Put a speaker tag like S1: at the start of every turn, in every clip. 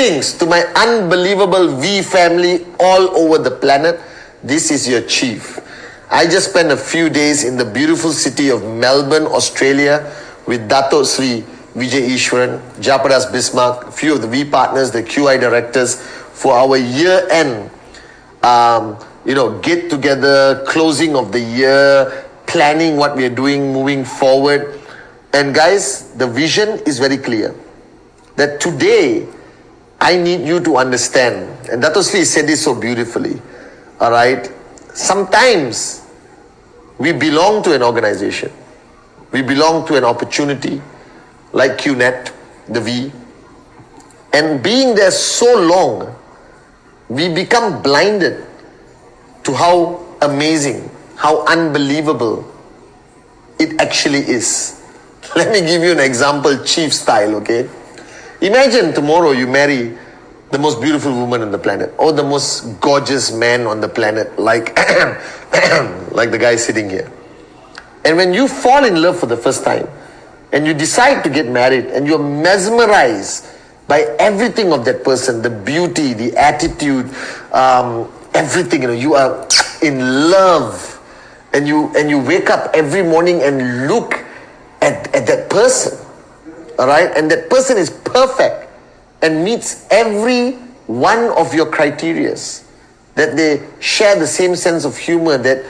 S1: Greetings to my unbelievable V family all over the planet. This is your chief. I just spent a few days in the beautiful city of Melbourne, Australia with Dato Sri Vijay Ishwaran, Japadas Bismarck, a few of the V partners, the QI directors for our year-end get together, closing of the year, planning what we are doing moving forward. And guys, the vision is very clear. That today, I need you to understand, and Dato Sri said this so beautifully, all right? Sometimes we belong to an organization. We belong to an opportunity like QNet, the V. And being there so long, we become blinded to how amazing, how unbelievable it actually is. Let me give you an example, chief style, okay? Imagine tomorrow you marry the most beautiful woman on the planet, or the most gorgeous man on the planet, like, like the guy sitting here. And when you fall in love for the first time, and you decide to get married, and you're mesmerized by everything of that person, the beauty, the attitude, everything, you are in love, and you wake up every morning and look at that person. All right, and that person is perfect and meets every one of your criterias. That they share the same sense of humor, that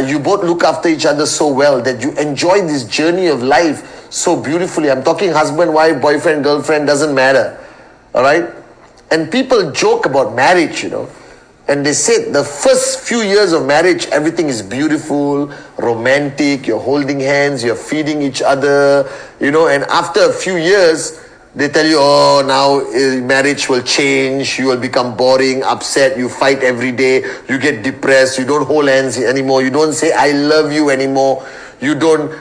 S1: you both look after each other so well, that you enjoy this journey of life so beautifully. I'm talking husband, wife, boyfriend, girlfriend, doesn't matter. All right, and people joke about marriage, and they say the first few years of marriage, everything is beautiful, romantic, you're holding hands, you're feeding each other, and after a few years, they tell you, oh, now marriage will change, you will become boring, upset, you fight every day, you get depressed, you don't hold hands anymore, you don't say, I love you anymore, you don't,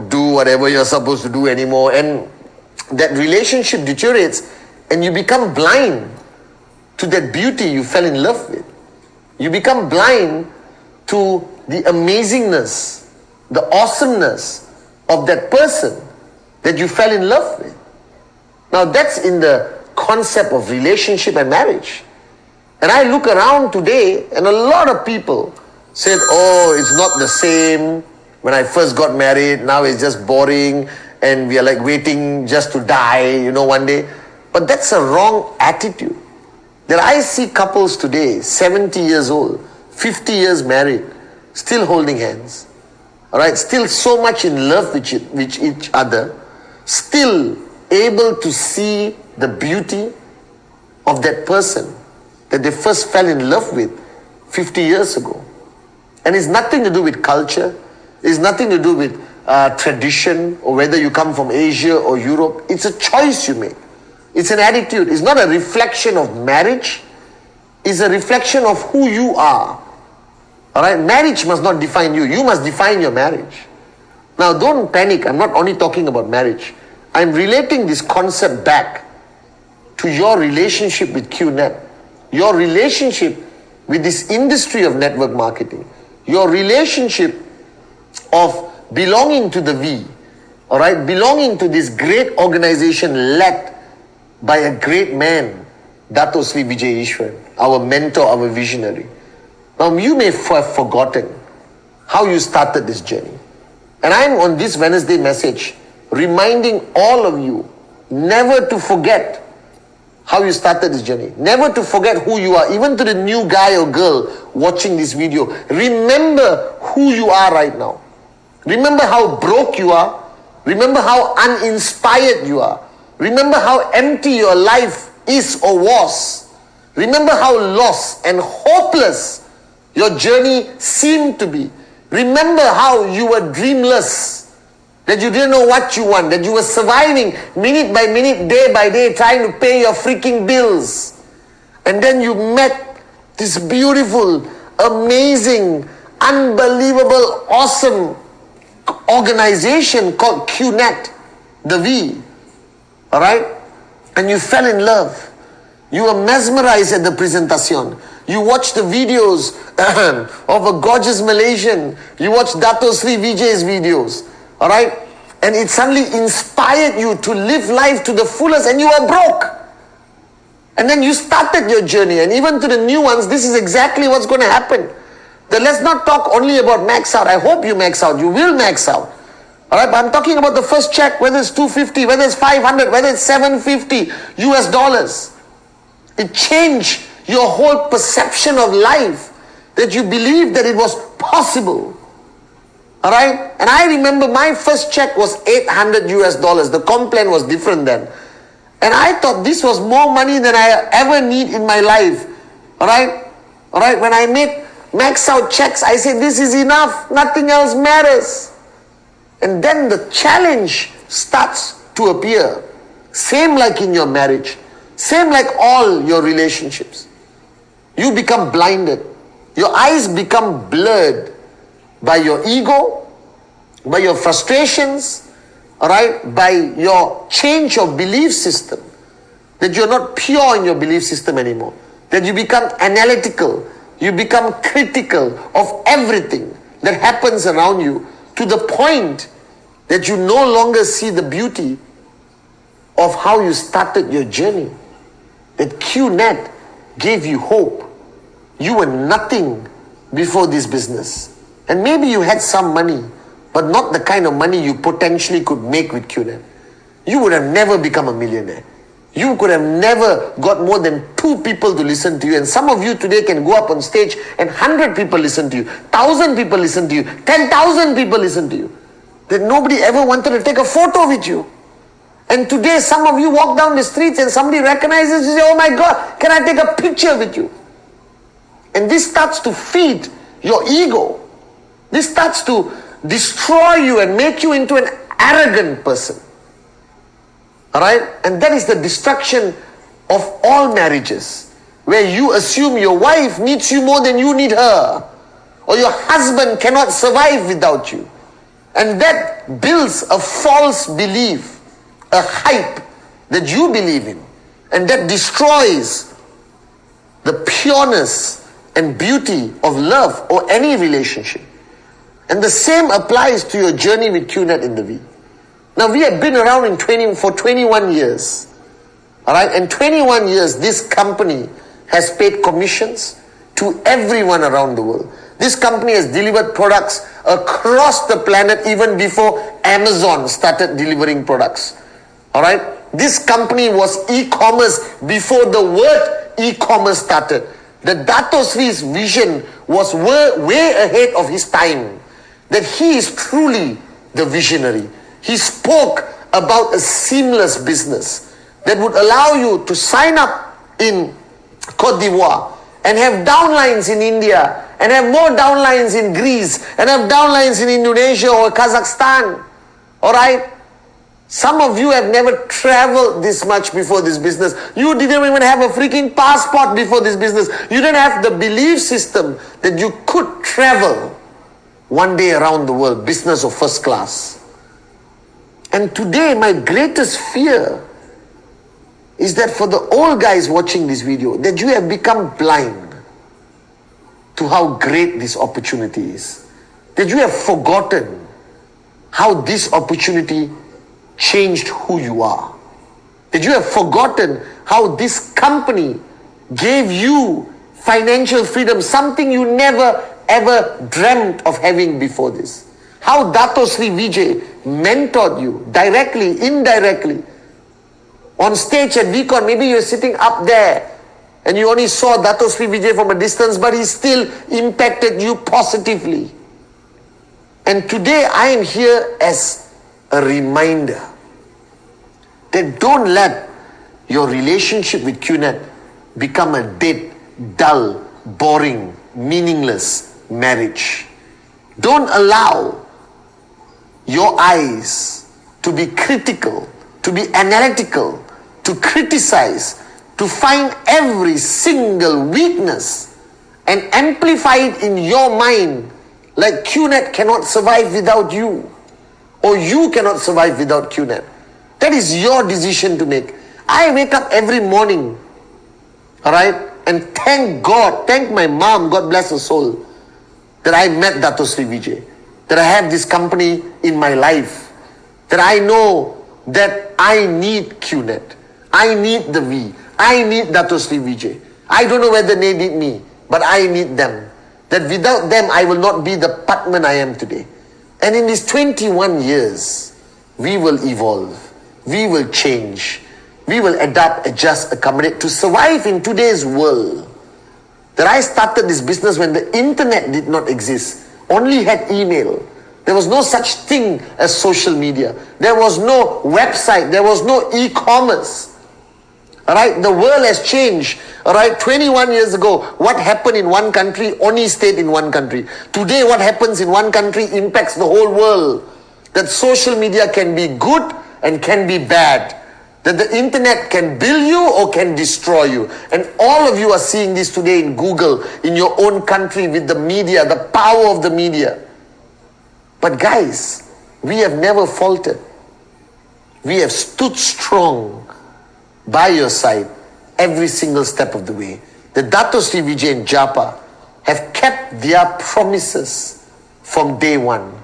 S1: do whatever you're supposed to do anymore, and that relationship deteriorates, and you become blind to that beauty you fell in love with. You become blind to the amazingness, the awesomeness of that person that you fell in love with. Now that's in the concept of relationship and marriage. And I look around today and a lot of people said, oh, it's not the same. When I first got married, now it's just boring and we are like waiting just to die, one day. But that's a wrong attitude. That I see couples today, 70 years old, 50 years married, still holding hands, all right, still so much in love with each other, still able to see the beauty of that person that they first fell in love with 50 years ago. And it's nothing to do with culture, it's nothing to do with tradition, or whether you come from Asia or Europe. It's a choice you make. It's an attitude. It's not a reflection of marriage. It's a reflection of who you are. All right? Marriage must not define you. You must define your marriage. Now, don't panic. I'm not only talking about marriage. I'm relating this concept back to your relationship with QNet, your relationship with this industry of network marketing, your relationship of belonging to the V, all right? Belonging to this great organization led by a great man, Dato Sri Vijay Ishwaran, our mentor, our visionary. Now, you may have forgotten how you started this journey. And I'm on this Wednesday message reminding all of you never to forget how you started this journey. Never to forget who you are. Even to the new guy or girl watching this video, remember who you are right now. Remember how broke you are. Remember how uninspired you are. Remember how empty your life is or was. Remember how lost and hopeless your journey seemed to be. Remember how you were dreamless, that you didn't know what you want, that you were surviving minute by minute, day by day, trying to pay your freaking bills. And then you met this beautiful, amazing, unbelievable, awesome organization called QNet, the V. All right? And you fell in love. You were mesmerized at the presentation. You watched the videos of a gorgeous Malaysian. You watched Dato Sri Vijay's videos. All right? And it suddenly inspired you to live life to the fullest, and you were broke. And then you started your journey, and even to the new ones, this is exactly what's going to happen. Then let's not talk only about max out. I hope you max out. You will max out. All right, but I'm talking about the first check, whether it's 250, whether it's 500, whether it's 750 US dollars. It changed your whole perception of life, that you believed that it was possible. All right, and I remember my first check was 800 US dollars. The comp plan was different then. And I thought this was more money than I ever need in my life. All right, when I made max out checks, I said, this is enough, nothing else matters. And then the challenge starts to appear. Same like in your marriage, same like all your relationships. You become blinded. Your eyes become blurred by your ego, by your frustrations, all right, by your change of belief system. That you're not pure in your belief system anymore. That you become analytical. You become critical of everything that happens around you, to the point that you no longer see the beauty of how you started your journey. That QNet gave you hope. You were nothing before this business. And maybe you had some money, but not the kind of money you potentially could make with QNet. You would have never become a millionaire. You could have never got more than 2 people to listen to you. And some of you today can go up on stage and 100 people listen to you, 1,000 people listen to you, 10,000 people listen to you. That nobody ever wanted to take a photo with you. And today some of you walk down the streets and somebody recognizes you, say, oh my God, can I take a picture with you? And this starts to feed your ego. This starts to destroy you and make you into an arrogant person. All right? And that is the destruction of all marriages, where you assume your wife needs you more than you need her, or your husband cannot survive without you. And that builds a false belief, a hype that you believe in, and that destroys the pureness and beauty of love or any relationship. And the same applies to your journey with QNet in the V. Now, we have been around for 21 years. All right, and 21 years, this company has paid commissions to everyone around the world. This company has delivered products across the planet even before Amazon started delivering products. All right, this company was e-commerce before the word e-commerce started. The Dato Sri's vision was way ahead of his time. That he is truly the visionary. He spoke about a seamless business that would allow you to sign up in Cote d'Ivoire and have downlines in India and have more downlines in Greece and have downlines in Indonesia or Kazakhstan. All right? Some of you have never traveled this much before this business. You didn't even have a freaking passport before this business. You didn't have the belief system that you could travel one day around the world, business of first class. And today, my greatest fear is that for the old guys watching this video, that you have become blind to how great this opportunity is. That you have forgotten how this opportunity changed who you are. That you have forgotten how this company gave you financial freedom, something you never ever dreamt of having before this. How Dato Sri Vijay mentored you directly, indirectly. On stage at VCon, maybe you're sitting up there and you only saw Dato Sri Vijay from a distance, but he still impacted you positively. And today I am here as a reminder that don't let your relationship with QNet become a dead, dull, boring, meaningless marriage. Don't allow your eyes to be critical, to be analytical, to criticize, to find every single weakness and amplify it in your mind, like QNet cannot survive without you, or you cannot survive without QNet. That is your decision to make. I wake up every morning, all right, and thank God, thank my mom, God bless her soul, that I met Dato Sri Vijay, that I have this company in my life, that I know that I need QNet, I need the V, I need Dato Sri Vijay. I don't know whether they need me, but I need them. That without them, I will not be the Patman I am today. And in these 21 years, we will evolve. We will change. We will adapt, adjust, accommodate to survive in today's world. That I started this business when the internet did not exist, only had email. There was no such thing as social media. There was no website. There was no e-commerce. Alright, the world has changed. Alright, 21 years ago, what happened in one country only stayed in one country. Today, what happens in one country impacts the whole world. That social media can be good and can be bad. That the internet can build you or can destroy you. And all of you are seeing this today in Google, in your own country, with the media, the power of the media. But guys, we have never faltered. We have stood strong by your side every single step of the way. The Dato Sri Vijay and Japa have kept their promises from day one.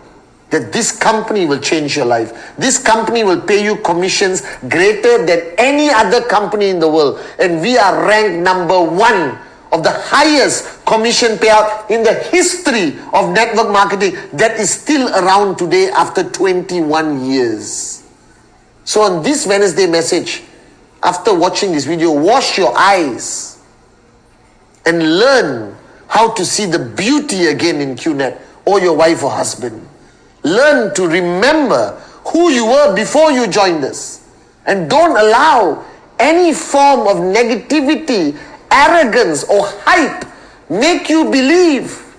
S1: That this company will change your life. This company will pay you commissions greater than any other company in the world. And we are ranked number 1 of the highest commission payout in the history of network marketing that is still around today after 21 years. So on this Wednesday message, after watching this video, wash your eyes and learn how to see the beauty again in QNet, or your wife or husband. Learn to remember who you were before you joined us. And don't allow any form of negativity, arrogance or hype make you believe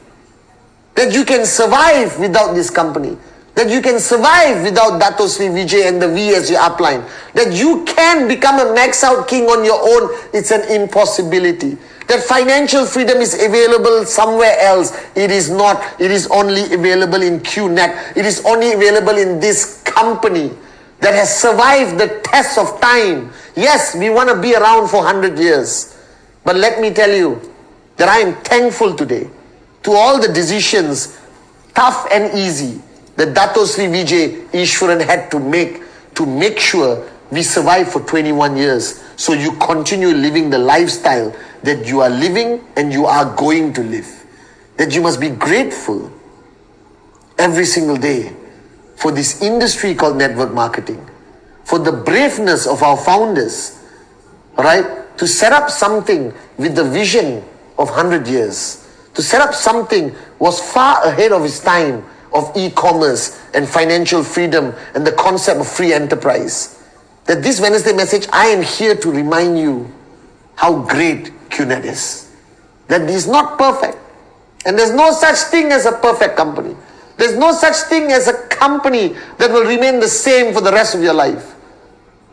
S1: that you can survive without this company. That you can survive without Dato Sri Vijay and the V as your upline. That you can become a max out king on your own. It's an impossibility. That financial freedom is available somewhere else. It is not. It is only available in QNet. It is only available in this company that has survived the test of time. Yes, we want to be around for 100 years. But let me tell you that I am thankful today to all the decisions, tough and easy, that Dato Sri Vijay Ishwaran had to make sure we survive for 21 years. So you continue living the lifestyle that you are living and you are going to live. That you must be grateful every single day for this industry called network marketing. For the braveness of our founders, right? To set up something with the vision of 100 years. To set up something was far ahead of its time, of e-commerce and financial freedom and the concept of free enterprise. That this Wednesday message, I am here to remind you how great QNet is. That it is not perfect. And there's no such thing as a perfect company. There's no such thing as a company that will remain the same for the rest of your life.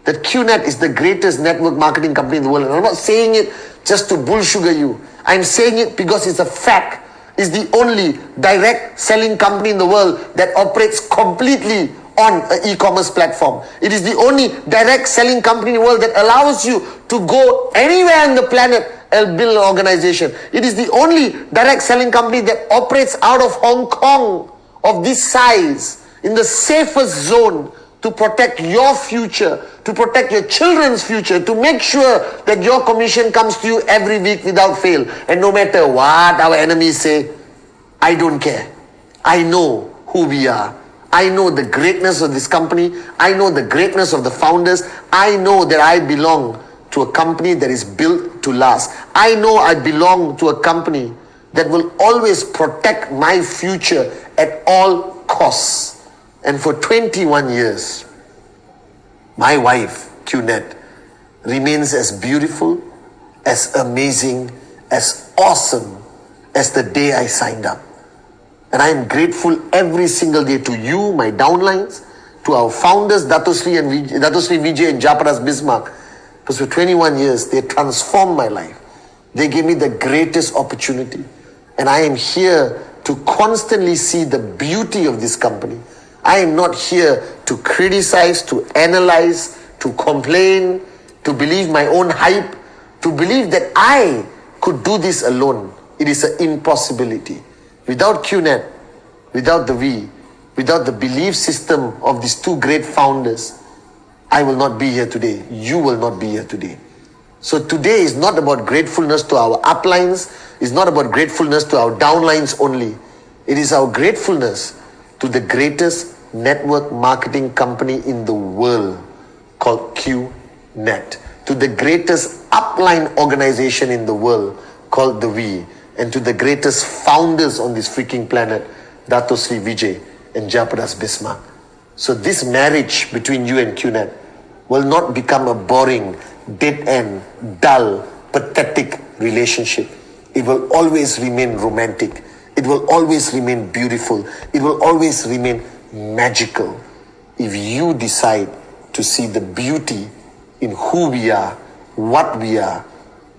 S1: That QNet is the greatest network marketing company in the world. And I'm not saying it just to bull sugar you. I'm saying it because it's a fact. Is the only direct selling company in the world that operates completely on an e-commerce platform. It is the only direct selling company in the world that allows you to go anywhere on the planet and build an organization. It is the only direct selling company that operates out of Hong Kong of this size, in the safest zone, to protect your future, to protect your children's future, to make sure that your commission comes to you every week without fail. And no matter what our enemies say, I don't care. I know who we are. I know the greatness of this company. I know the greatness of the founders. I know that I belong to a company that is built to last. I know I belong to a company that will always protect my future at all costs. And for 21 years, my wife, QNet, remains as beautiful, as amazing, as awesome as the day I signed up. And I am grateful every single day to you, my downlines, to our founders, Dato Sri Vijay and Japaras Bismarck. Because for 21 years, they transformed my life. They gave me the greatest opportunity. And I am here to constantly see the beauty of this company. I am not here to criticize, to analyze, to complain, to believe my own hype, to believe that I could do this alone. It is an impossibility. Without QNet, without the V, without the belief system of these two great founders, I will not be here today. You will not be here today. So today is not about gratefulness to our uplines, it's not about gratefulness to our downlines only. It is our gratefulness to the greatest network marketing company in the world called QNet, to the greatest upline organization in the world called the V, and to the greatest founders on this freaking planet, Dato Sri Vijay and Jayaprakash Bismarck. So this marriage between you and QNet will not become a boring, dead-end, dull, pathetic relationship. It will always remain romantic. It will always remain beautiful. It will always remain magical if you decide to see the beauty in who we are, what we are,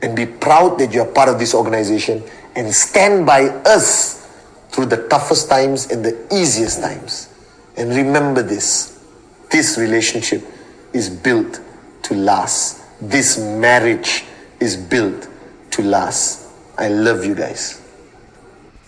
S1: and be proud that you are part of this organization and stand by us through the toughest times and the easiest times. And remember this relationship is built to last. This marriage is built to last. I love you guys.